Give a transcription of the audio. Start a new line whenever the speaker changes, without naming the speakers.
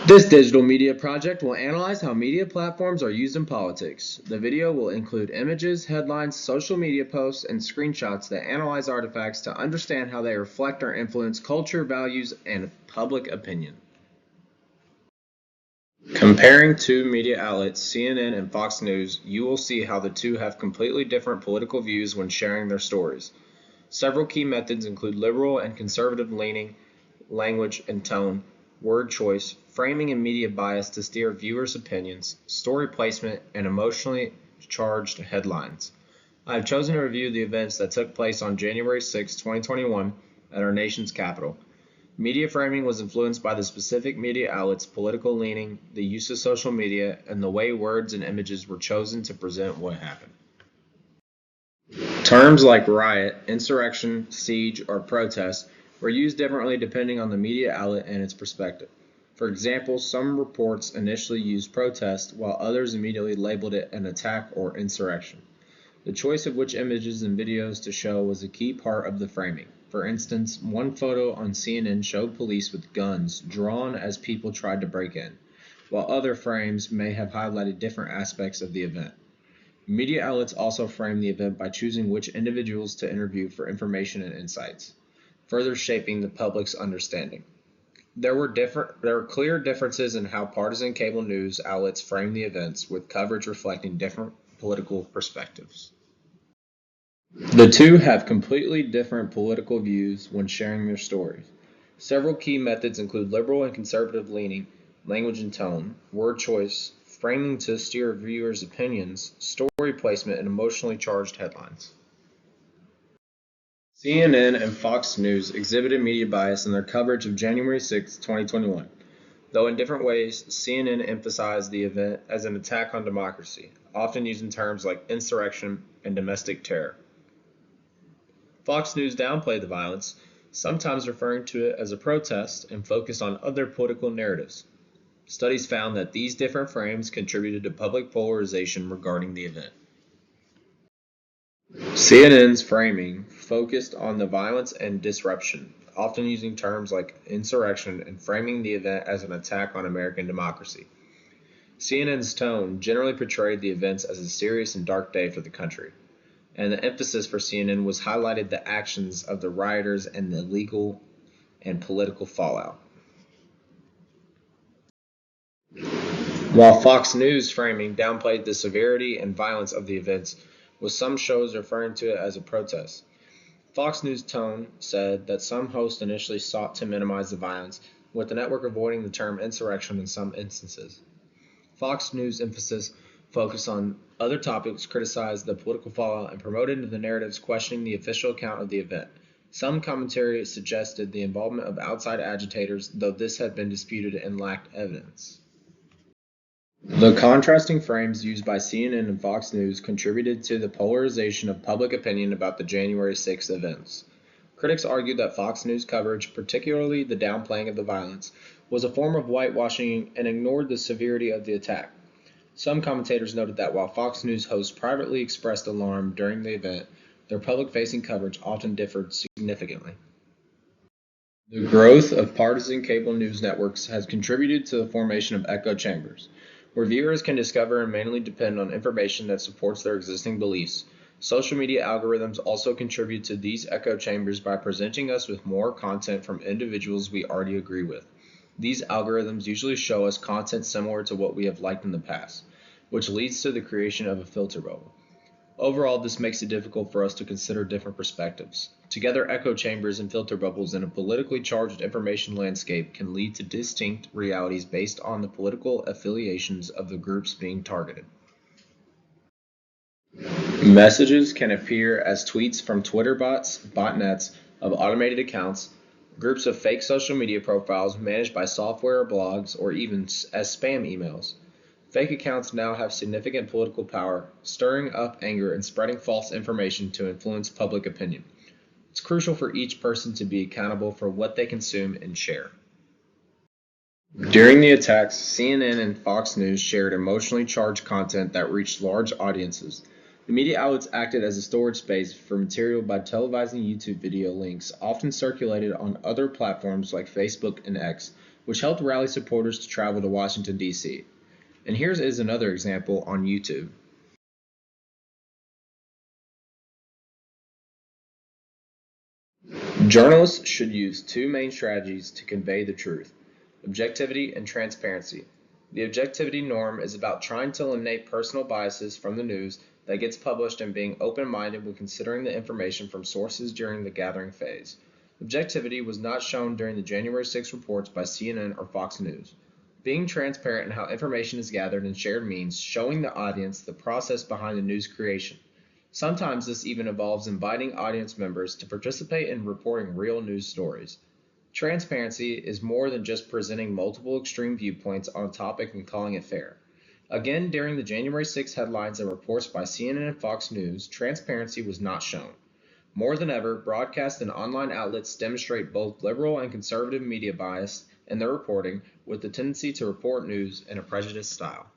This digital media project will analyze how media platforms are used in politics. The video will include images, headlines, social media posts, and screenshots that analyze artifacts to understand how they reflect or influence culture, values, and public opinion. Comparing two media outlets, CNN and Fox News, you will see how the two have completely different political views when sharing their stories. Several key methods include liberal and conservative leaning, language and tone, word choice, framing and media bias to steer viewers' opinions, story placement, and emotionally charged headlines. I have chosen to review the events that took place on January 6, 2021 at our nation's capital. Media framing was influenced by the specific media outlet's political leaning, the use of social media, and the way words and images were chosen to present what happened. Terms like riot, insurrection, siege, or protest were used differently depending on the media outlet and its perspective. For example, some reports initially used protest, while others immediately labeled it an attack or insurrection. The choice of which images and videos to show was a key part of the framing. For instance, one photo on CNN showed police with guns drawn as people tried to break in, while other frames may have highlighted different aspects of the event. Media outlets also framed the event by choosing which individuals to interview for information and insights, further shaping the public's understanding. There were clear differences in how partisan cable news outlets framed the events, with coverage reflecting different political perspectives. The two have completely different political views when sharing their stories. Several key methods include liberal and conservative leaning, language and tone, word choice, framing to steer viewers' opinions, story placement, and emotionally charged headlines. CNN and Fox News exhibited media bias in their coverage of January 6, 2021. Though in different ways, CNN emphasized the event as an attack on democracy, often using terms like insurrection and domestic terror. Fox News downplayed the violence, sometimes referring to it as a protest, and focused on other political narratives. Studies found that these different frames contributed to public polarization regarding the event. CNN's framing focused on the violence and disruption, often using terms like insurrection and framing the event as an attack on American democracy. CNN's tone generally portrayed the events as a serious and dark day for the country, and the emphasis for CNN was highlighted the actions of the rioters and the legal and political fallout. While Fox News framing downplayed the severity and violence of the events, with some shows referring to it as a protest. Fox News tone said that some hosts initially sought to minimize the violence, with the network avoiding the term insurrection in some instances. Fox News' emphasis focused on other topics, criticized the political fallout, and promoted the narratives questioning the official account of the event. Some commentary suggested the involvement of outside agitators, though this had been disputed and lacked evidence. The contrasting frames used by CNN and Fox News contributed to the polarization of public opinion about the January 6th events. Critics argued that Fox News coverage, particularly the downplaying of the violence, was a form of whitewashing and ignored the severity of the attack. Some commentators noted that while Fox News hosts privately expressed alarm during the event, their public-facing coverage often differed significantly. The growth of partisan cable news networks has contributed to the formation of echo chambers, where viewers can discover and mainly depend on information that supports their existing beliefs. Social media algorithms also contribute to these echo chambers by presenting us with more content from individuals we already agree with. These algorithms usually show us content similar to what we have liked in the past, which leads to the creation of a filter bubble. Overall, this makes it difficult for us to consider different perspectives. Together, echo chambers and filter bubbles in a politically charged information landscape can lead to distinct realities based on the political affiliations of the groups being targeted. Messages can appear as tweets from Twitter bots, botnets of automated accounts, groups of fake social media profiles managed by software or blogs, or even as spam emails. Fake accounts now have significant political power, stirring up anger and spreading false information to influence public opinion. It's crucial for each person to be accountable for what they consume and share. During the attacks, CNN and Fox News shared emotionally charged content that reached large audiences. The media outlets acted as a storage space for material by televising YouTube video links, often circulated on other platforms like Facebook and X, which helped rally supporters to travel to Washington, D.C. And here's another example on YouTube. Journalists should use two main strategies to convey the truth: objectivity and transparency. The objectivity norm is about trying to eliminate personal biases from the news that gets published and being open-minded when considering the information from sources during the gathering phase. Objectivity was not shown during the January 6 reports by CNN or Fox News. Being transparent in how information is gathered and shared means showing the audience the process behind the news creation. Sometimes this even involves inviting audience members to participate in reporting real news stories. Transparency is more than just presenting multiple extreme viewpoints on a topic and calling it fair. Again, during the January 6 headlines and reports by CNN and Fox News, transparency was not shown. More than ever, broadcast and online outlets demonstrate both liberal and conservative media bias in their reporting, with the tendency to report news in a prejudiced style.